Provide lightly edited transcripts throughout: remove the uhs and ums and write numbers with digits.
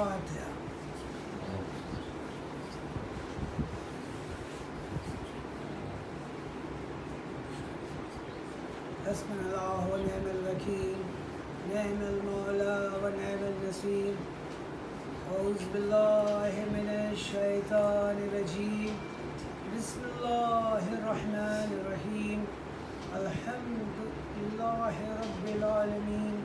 الفاتحة. حسبنا الله ونعم الوكيل، نعم المولى ونعم النصير. أعوذ بالله من الشيطان الرجيم، بسم الله الرحمن الرحيم. الحمد لله رب العالمين،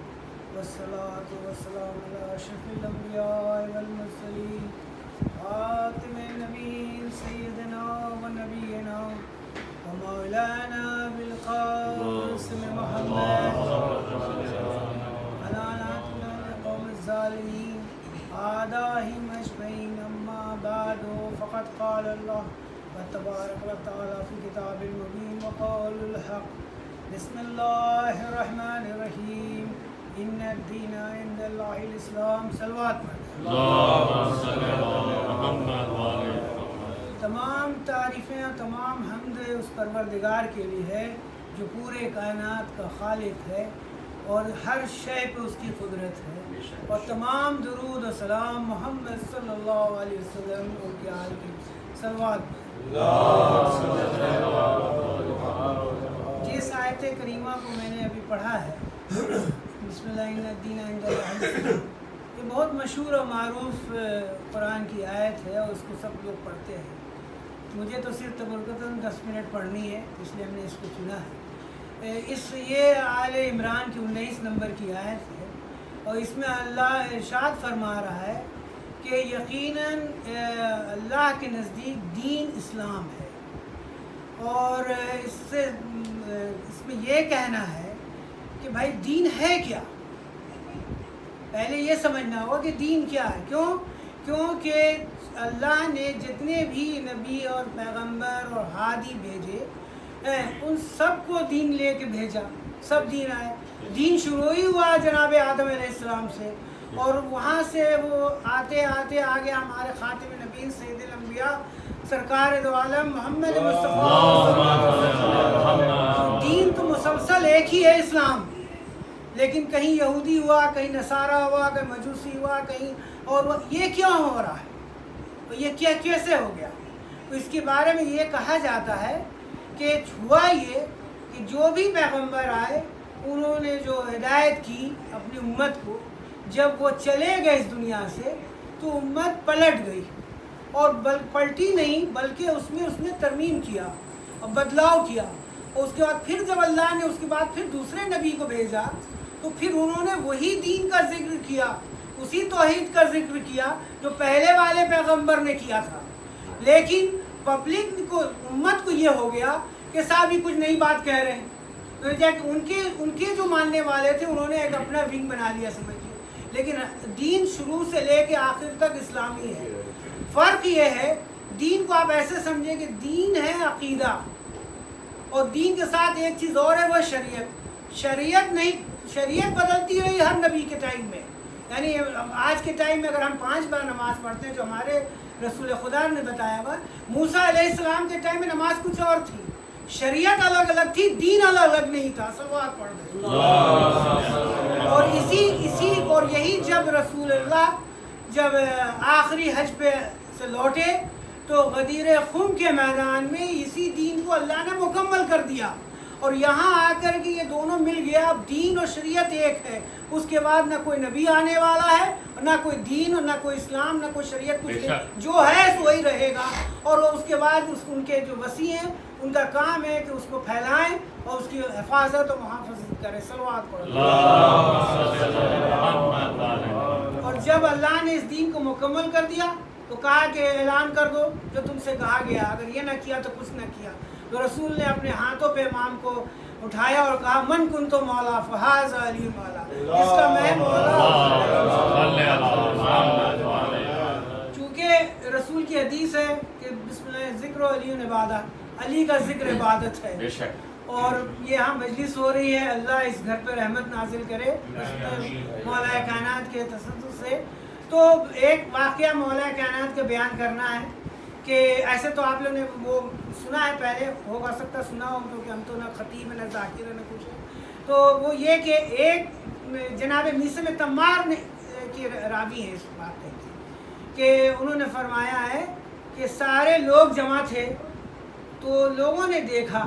والصلاة والسلام على أشرف الأنبياء والمرسلين، خاتم النبيين سيدنا ونبينا ومولانا بالقاسم محمد على نعتنا لقوم الظالمين آداهم أجمعين. أما بعد، فقد قال الله تبارك وتعالى في كتاب المبين وقول الحق. بسم الله الرحمن الرحيم. إن الدين عند الله الإسلام. صلوات تمام تعریفیں اور تمام حمد اس پروردگار کے لیے ہے جو پورے کائنات کا خالق ہے اور ہر شے پہ اس کی قدرت ہے، اور تمام درود و سلام محمد صلی اللہ علیہ وسلم اور کے آل کی صلوات. جس آیت کریمہ کو میں نے ابھی پڑھا ہے، بسم اللہ ان الدین عند اللہ الاسلام، یہ بہت مشہور اور معروف قرآن کی آیت ہے اور اس کو سب لوگ پڑھتے ہیں. مجھے تو صرف تبرکتاً 10 منٹ پڑھنی ہے، اس لیے ہم نے اس کو چنا ہے. یہ آل عمران کی 19 نمبر کی آیت ہے، اور اس میں اللہ ارشاد فرما رہا ہے کہ یقیناً اللہ کے نزدیک دین اسلام ہے. اور اس میں یہ کہنا ہے کہ بھائی دین ہے کیا. پہلے یہ سمجھنا ہوگا کہ دین کیا ہے. کیونکہ اللہ نے جتنے بھی نبی اور پیغمبر اور ہادی بھیجے ان سب کو دین لے کے بھیجا، سب دین آئے. دین شروع ہی ہوا جناب آدم علیہ السلام سے، اور وہاں سے وہ آتے آتے آگے ہمارے خاتم نبی سید الانبیاء سرکار دو عالم محمد مصطفیٰ. دین تو مسلسل ایک ہی ہے اسلام، لیکن کہیں یہودی ہوا، کہیں نصارہ ہوا، کہیں مجوسی ہوا، کہیں اور یہ کیوں ہو رہا ہے، یہ کیسے ہو گیا. تو اس کے بارے میں یہ کہا جاتا ہے کہ ہوا یہ کہ جو بھی پیغمبر آئے انہوں نے جو ہدایت کی اپنی امت کو، جب وہ چلے گئے اس دنیا سے تو امت پلٹ گئی، اور پلٹی نہیں بلکہ اس نے ترمیم کیا اور بدلاؤ کیا. اور اس کے بعد پھر جب اللہ نے اس کے بعد پھر دوسرے نبی کو بھیجا تو پھر انہوں نے وہی دین کا ذکر کیا، اسی توحید کا ذکر کیا جو پہلے والے پیغمبر نے کیا تھا. لیکن پبلک کو، امت کو یہ ہو گیا کہ صاحب یہ کچھ نئی بات کہہ رہے ہیں. تو ان کے جو ماننے والے تھے انہوں نے ایک اپنا ونگ بنا لیا سمجھیے. لیکن دین شروع سے لے کے آخر تک اسلامی ہے. فرق یہ ہے، دین کو آپ ایسے سمجھیں کہ دین ہے عقیدہ، اور دین کے ساتھ ایک چیز اور ہے وہ شریعت. شریعت نہیں، شریعت بدلتی رہی ہر نبی کے ٹائم میں. یعنی آج کے ٹائم میں اگر ہم 5 بار نماز پڑھتے ہیں جو ہمارے رسول خدا نے بتایا ہوا، موسیٰ علیہ السلام کے ٹائم میں نماز کچھ اور تھی، شریعت الگ الگ تھی، دین الگ الگ نہیں تھا. صلوات پڑھ دیں. اور اور یہی جب رسول اللہ جب آخری حج پہ سے لوٹے تو غدیر خم کے میدان میں اسی دین کو اللہ نے مکمل کر دیا، اور یہاں آ کر کے یہ دونوں مل گیا. اب دین اور شریعت ایک ہے. اس کے بعد نہ کوئی نبی آنے والا ہے، نہ کوئی دین اور نہ کوئی اسلام، نہ کوئی شریعت، کچھ نہیں. جو ہے وہی رہے گا. اور اس کے بعد ان کے جو وسیع ہیں ان کا کام ہے کہ اس کو پھیلائیں اور اس کی حفاظت و محافظت کریں. صلوات پڑھیں. اور جب اللہ نے اس دین کو مکمل کر دیا تو کہا کہ اعلان کر دو جو تم سے کہا گیا، اگر یہ نہ کیا تو کچھ نہ کیا. تو رسول نے اپنے ہاتھوں پہ امام کو اٹھایا اور کہا من کنت مولا فہذا علی مولا، اس کا میں مولا. چونکہ رسول کی حدیث ہے کہ بسم اللہ ذکر علی عبادہ، علی کا ذکر عبادت ہے. اور یہاں مجلس ہو رہی ہے، اللہ اس گھر پہ رحمت نازل کرے مولا کائنات کے تسلط سے. تو ایک واقعہ مولا کائنات کا بیان کرنا ہے کہ ایسے تو آپ لوگوں نے وہ سنا ہے، پہلے ہو سکتا سنا ہو کیونکہ ہم تو نہ خطیب نہ ذاکر نہ کچھ ہے. تو وہ یہ کہ ایک جناب میثم تمار ایک ہی راوی ہیں اس بات کے کہ انہوں نے فرمایا ہے کہ سارے لوگ جمع تھے تو لوگوں نے دیکھا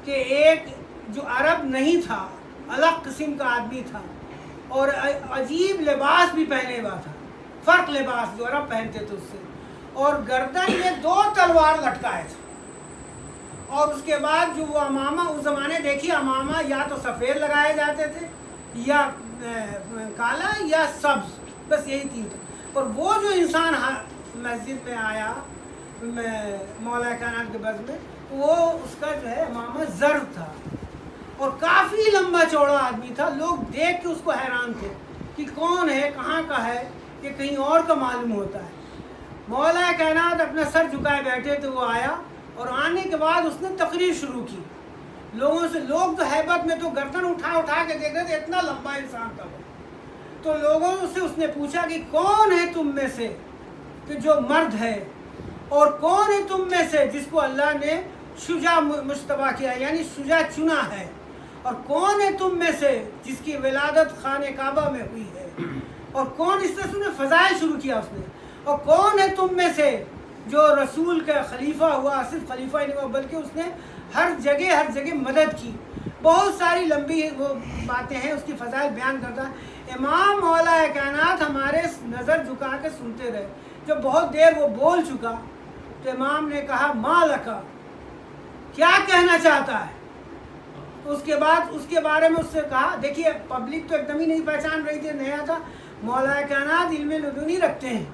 کہ ایک جو عرب نہیں تھا، الگ قسم کا آدمی تھا اور عجیب لباس بھی پہنے ہوا تھا، فرق لباس جو عرب پہنتے تھے اس سے، اور گردن میں 2 تلوار لٹکائے تھے، اور اس کے بعد جو وہ امامہ اس زمانے دیکھیے امامہ یا تو سفید لگائے جاتے تھے یا کالا یا سبز، بس یہی 3 تھا۔ اور وہ جو انسان مسجد میں آیا مولا کائنات کے بز میں، وہ اس کا جو ہے امامہ زرد تھا اور کافی لمبا چوڑا آدمی تھا، لوگ دیکھ کے اس کو حیران تھے کہ کون ہے، کہاں کا ہے، کہ کہیں اور کا معلوم ہوتا ہے۔ مولا کائنات اپنا سر جھکائے بیٹھے تو وہ آیا، اور آنے کے بعد اس نے تقریر شروع کی لوگوں سے۔ لوگ تو ہیبت میں تو گردن اٹھا کے دیکھ رہے تھے، اتنا لمبا انسان تھا وہ۔ تو لوگوں سے اس نے پوچھا کہ کون ہے تم میں سے کہ جو مرد ہے، اور کون ہے تم میں سے جس کو اللہ نے شجاع مجتبی کیا یعنی شجاع چنا ہے، اور کون ہے تم میں سے جس کی ولادت خانہ کعبہ میں ہوئی ہے، اور کون، اس طرح سے فضائل شروع کیا اس نے، اور کون ہے تم میں سے جو رسول کا خلیفہ ہوا، صرف خلیفہ ہی نہیں ہوا بلکہ اس نے ہر جگہ مدد کی۔ بہت ساری لمبی وہ باتیں ہیں، اس کی فضائل بیان کرتا ہے۔ امام مولا کائنات ہمارے نظر جھکا کے سنتے رہے۔ جب بہت دیر وہ بول چکا تو امام نے کہا ما لکا، کیا کہنا چاہتا ہے؟ اس کے بعد اس کے بارے میں اس سے کہا، دیکھیے پبلک تو ایک دم ہی نہیں پہچان رہی تھی، نیا تھا۔ مولا کائنات علم لدنی رکھتے ہیں۔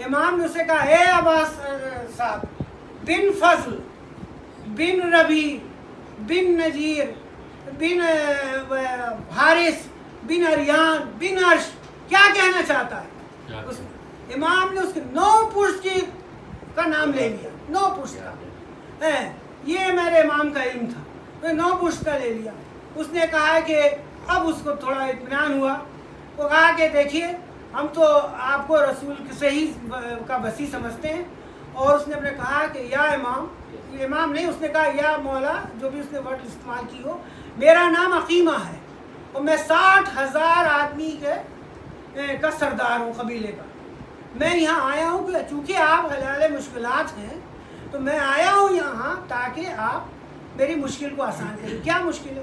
امام نے اسے کہا اے عباس صاحب، بن فضل، بن ربی، بن نجیر، بن حارث، بن اریان، بن عرش، کیا کہنا چاہتا ہے؟ امام نے اس کے 9 پشت کا نام لے لیا، 9 پشت کا، یہ میرے امام کا علم تھا، 9 پشت کا لے لیا۔ اس نے کہا کہ اب اس کو تھوڑا اطمینان ہوا، وہ کہا کہ دیکھیے ہم تو آپ کو رسول سے ہی کا وسیع سمجھتے ہیں، اور اس نے اپنے کہا کہ یا امام نہیں، اس نے کہا یا مولا، جو بھی اس نے ورڈ استعمال کی ہو، میرا نام عقیمہ ہے اور میں 60,000 آدمی کا سردار ہوں، قبیلے کا۔ میں یہاں آیا ہوں کہ چونکہ آپ حلال مشکلات ہیں تو میں آیا ہوں یہاں تاکہ آپ میری مشکل کو آسان کریں۔ کیا مشکل ہے؟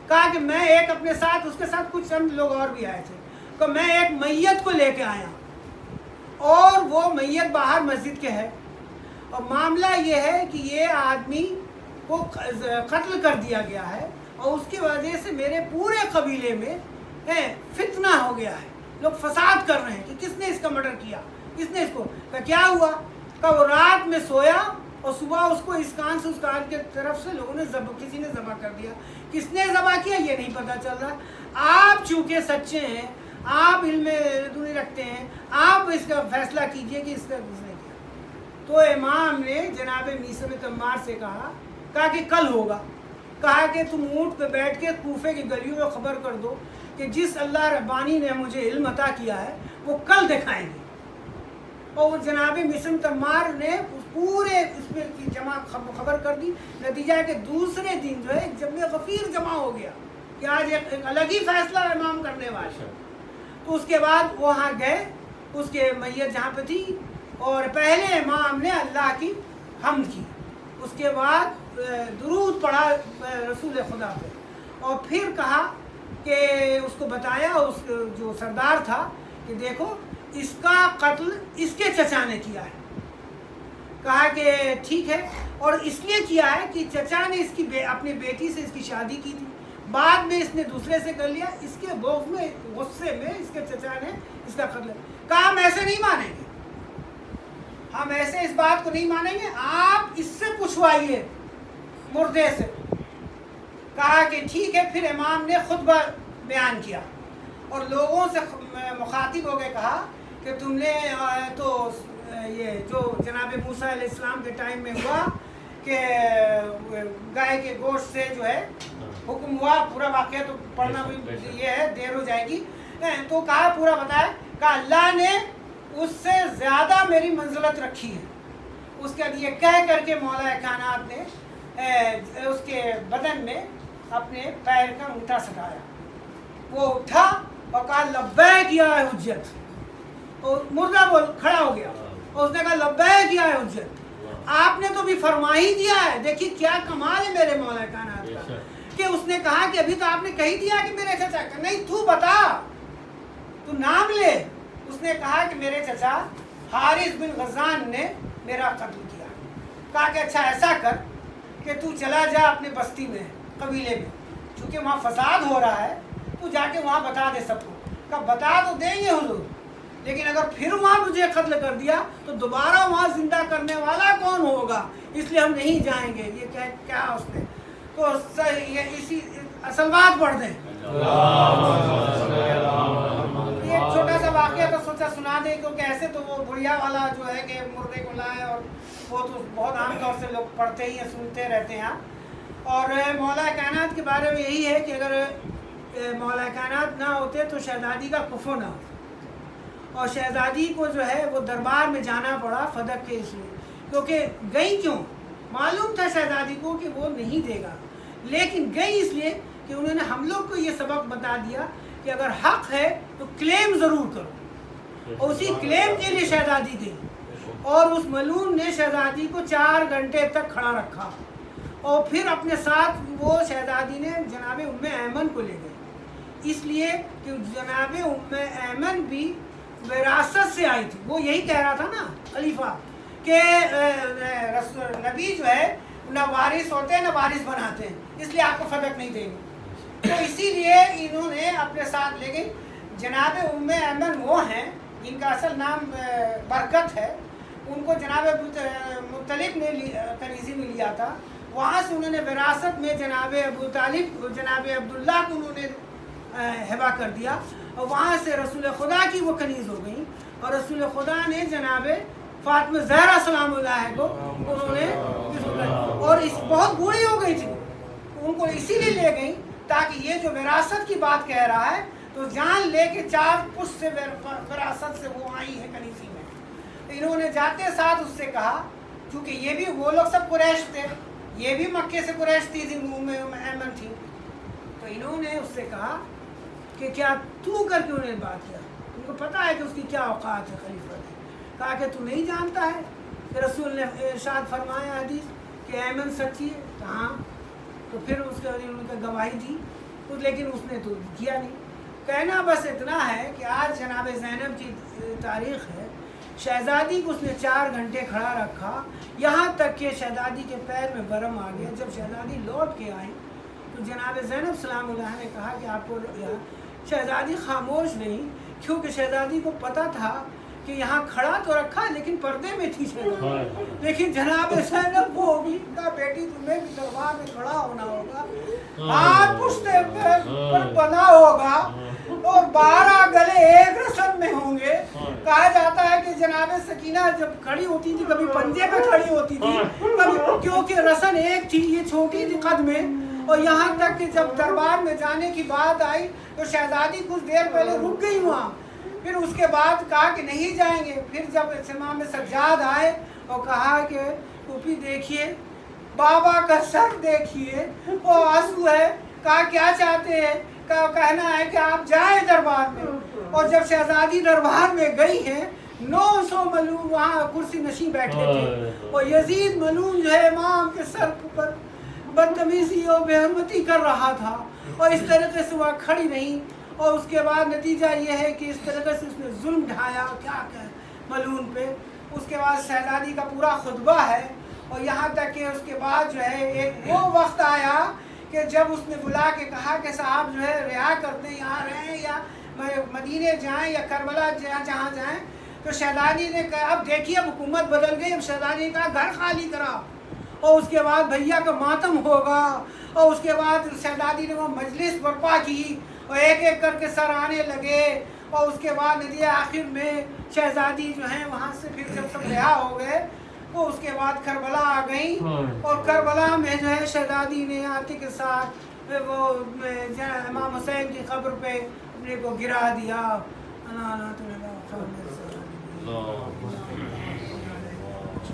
کہا کہ میں ایک اپنے ساتھ، اس کے ساتھ کچھ چند لوگ اور بھی آئے تھے، کہ میں ایک میت کو لے کے آیا اور وہ میت باہر مسجد کے ہے، اور معاملہ یہ ہے کہ یہ آدمی کو قتل کر دیا گیا ہے، اور اس کی وجہ سے میرے پورے قبیلے میں فتنہ ہو گیا ہے، لوگ فساد کر رہے ہیں کہ کس نے اس کا مرڈر کیا، کس نے اس کو، کیا ہوا؟ کہ وہ رات میں سویا اور صبح اس کو اس کان سے اس کان کے طرف سے لوگوں نے کسی نے ذبح کر دیا۔ کس نے ذبح کیا یہ نہیں پتہ چل رہا۔ آپ چونکہ سچے ہیں، آپ علم لدنی رکھتے ہیں، آپ اس کا فیصلہ کیجئے کہ اس کا کس نے کیا۔ تو امام نے جناب میثم تمار سے کہا کہ کل ہوگا۔ کہا کہ تم اونٹ پہ بیٹھ کے کوفے کی گلیوں میں خبر کر دو کہ جس اللہ ربانی نے مجھے علم عطا کیا ہے وہ کل دکھائیں گے۔ اور وہ جناب میثم تمار نے پورے اس میں کی جمع خبر کر دی۔ نتیجہ ہے کہ دوسرے دن جو ہے ایک جمع غفیر جمع ہو گیا کہ آج ایک الگ ہی فیصلہ امام کرنے والے۔ تو اس کے بعد وہاں گئے، اس کے میت جہاں پہ تھی، اور پہلے امام نے اللہ کی حمد کی، اس کے بعد درود پڑھا رسول خدا پہ، اور پھر کہا کہ اس کو بتایا اس جو سردار تھا کہ دیکھو اس کا قتل اس کے چچا نے کیا ہے۔ کہا کہ ٹھیک ہے، اور اس لیے کیا ہے کہ چچا نے اس کی اپنی بیٹی سے اس کی شادی کی تھی، بعد میں اس نے دوسرے سے کر لیا، اس کے بغض میں غصے میں اس کے چچا نے اس کا قتل کہا ہم ایسے نہیں مانیں گے، ہم ایسے اس بات کو نہیں مانیں گے، آپ اس سے پوچھوائیے مردے سے۔ کہا کہ ٹھیک ہے، پھر امام نے خطبہ بیان کیا اور لوگوں سے مخاطب ہو کے کہا کہ تم نے تو یہ جو جناب موسیٰ علیہ السلام کے ٹائم میں ہوا کہ گائے کے گوشت سے جو ہے حکم ہوا، پورا واقعہ تو پڑھنا بھی یہ ہے، دیر ہو جائے گی، تو کہا پورا بتایا کہ اللہ نے اس سے زیادہ میری منزلت رکھی ہے۔ اس کے بعد یہ کہہ کر کے مولا کائنات نے اس کے بدن میں اپنے پیر کا انگوٹھا سٹایا، وہ اٹھا اور کہا لبیک یا حجت، اور مردہ کھڑا ہو گیا اور اس نے کہا لبیک یا حجت، آپ نے تو بھی فرما ہی دیا ہے۔ دیکھیے کیا کمال ہے میرے مولا کائنات کا، کہ اس نے کہا کہ ابھی تو آپ نے کہی دیا کہ میرے چچا کا، نہیں تو بتا، تو نام لے۔ اس نے کہا کہ میرے چچا حارث بن غزان نے میرا قتل کیا۔ کہا کہ اچھا ایسا کر کہ تو چلا جا اپنے بستی میں، قبیلے میں، چونکہ وہاں فساد ہو رہا ہے، تو جا کے وہاں بتا دے سب کو۔ کہا بتا تو دیں گے حضور، لیکن اگر پھر وہاں مجھے قتل کر دیا تو دوبارہ وہاں زندہ کرنے والا کون ہوگا، اس لیے ہم نہیں جائیں گے۔ یہ کیا اس نے تو اسی اصل بات پڑھ دیں۔ یہ چھوٹا سا واقعہ تو سوچا سنا دیں، کیونکہ ایسے تو وہ بڑھیا والا جو ہے کہ مردے کو لائے، اور وہ تو بہت عام طور سے لوگ پڑھتے ہی ہیں، سنتے رہتے ہیں۔ اور مولا کائنات کے بارے میں یہی ہے کہ اگر مولا کائنات نہ ہوتے تو شہزادی کا کفو نہ ہوتا، اور شہزادی کو جو ہے وہ دربار میں جانا پڑا فدق کے، اس لیے کیونکہ گئی کیوں، معلوم تھا شہزادی کو کہ وہ نہیں دے گا، لیکن گئی اس لیے کہ انہوں نے ہم لوگ کو یہ سبق بتا دیا کہ اگر حق ہے تو کلیم ضرور کرو، اور اسی کلیم کے لیے شہزادی گئی، اور اس ملعون نے شہزادی کو 4 گھنٹے تک کھڑا رکھا، اور پھر اپنے ساتھ وہ شہزادی نے جناب ام ایمن کو لے گئے، اس لیے کہ جناب ام ایمن بھی وراثت سے آئی تھی۔ وہ یہی کہہ رہا تھا نا خلیفہ کہ نبی جو ہے نہ وارث ہوتے ہیں نہ وارث بناتے ہیں، اس لیے آپ کو فدق نہیں دیں گے، تو اسی لیے انہوں نے اپنے ساتھ لے گئی۔ جناب ام ایمن وہ ہیں جن کا اصل نام برکت ہے، ان کو جناب مطلب نے کنیزی میں لیا تھا، وہاں سے انہوں نے وراثت میں جناب ابو طالب جناب عبداللہ کو انہوں نے ہبہ کر دیا، اور وہاں سے رسول خدا کی وہ کنیز ہو گئی، اور رسول خدا نے جناب فاطمہ زہرا سلام اللہ کو انہوں نے، اور اس بہت بوڑھی ہو گئی تھی، ان کو اسی لیے لے گئی تاکہ یہ جو وراثت کی بات کہہ رہا ہے تو جان لے کے 4 پشت سے وراثت سے وہ آئی ہے کنیزی میں۔ انہوں نے جاتے ساتھ اس سے کہا، چونکہ یہ بھی وہ لوگ سب قریش تھے، یہ بھی مکے سے قریش تھی، ام ایمن تھی، تو انہوں نے اس سے کہا کہ کیا تو کر کے انہوں نے بات کیا، ان کو پتہ ہے کہ اس کی کیا اوقات ہے خلیفہ نے۔ کہا کہ تو نہیں جانتا ہے کہ رسول نے ارشاد فرمایا حدیث کہ ایمن سچی ہے، کہاں، تو پھر اس کے انہوں نے گواہی دی، لیکن اس نے تو کیا نہیں۔ کہنا بس اتنا ہے کہ آج جناب زینب کی تاریخ ہے، شہزادی کو اس نے 4 گھنٹے کھڑا رکھا، یہاں تک کہ شہزادی کے پیر میں برم آ گیا۔ جب شہزادی لوٹ کے آئی تو جناب زینب سلام اللہ نے کہا کہ آپ کو، شہزادی خاموش نہیں، کیونکہ شہزادی کو پتہ تھا کہ یہاں کھڑا تو رکھا لیکن پردے میں تھی شہزادی، لیکن جناب زینب وہ ہوگی کہا بیٹی تمہیں بھی دربار میں کھڑا ہونا ہوگا، ہاتھ پشت پر بنا ہوگا، اور 12 گلے ایک رسم میں ہوں گے۔ کہا جاتا ہے کہ جناب سکینہ جب کھڑی ہوتی تھی کبھی پنجے پہ کھڑی ہوتی تھی، کبھی، کیونکہ رسم ایک تھی، یہ چھوٹی تھی قد میں، اور یہاں تک کہ جب دربار میں جانے کی بات آئی تو شہزادی کچھ دیر پہلے رک گئی وہاں، پھر اس کے بعد کہا کہ نہیں جائیں گے۔ پھر جب امام سجاد آئے اور کہا کہ پھوپھی دیکھیے، بابا کا سر دیکھیے، وہ آنسو ہے، کہا کیا چاہتے ہیں، کہنا ہے کہ آپ جائیں دربار میں۔ اور جب شہزادی دربار میں گئی ہیں 900 ملعون وہاں کرسی نشین بیٹھے تھے، اور یزید ملعون جو ہے امام کے سر پر بدتمیزی اور بے حرمتی کر رہا تھا، اور اس طریقے سے وہ کھڑی رہی، اور اس کے بعد نتیجہ یہ ہے کہ اس طریقے سے اس نے ظلم ڈھایا کیا کہ ملعون پہ۔ اس کے بعد شہزادی کا پورا خطبہ ہے، اور یہاں تک کہ اس کے بعد جو ہے ایک وہ وقت آیا کہ جب اس نے بلا کے کہا کہ صاحب جو ہے رہا کرتے ہیں، یہاں رہیں یا مدینے جائیں یا کربلا جہاں جائیں، تو شہزادی نے کہا اب دیکھیے اب حکومت بدل گئی، اب شہزادی نے کہا گھر خالی کرا، اور اس کے بعد بھیا کا ماتم ہوگا، اور اس کے بعد شہزادی نے وہ مجلس برپا کی، اور ایک ایک کر کے سر آنے لگے، اور اس کے بعد نتیجہ آخر میں شہزادی جو ہیں وہاں سے پھر جب سب رہا ہو گئے، وہ اس کے بعد کربلا آ گئی، اور کربلا میں جو ہے شہزادی نے آتے کے ساتھ وہ امام حسین کی قبر پہ اپنے کو گرا دیا۔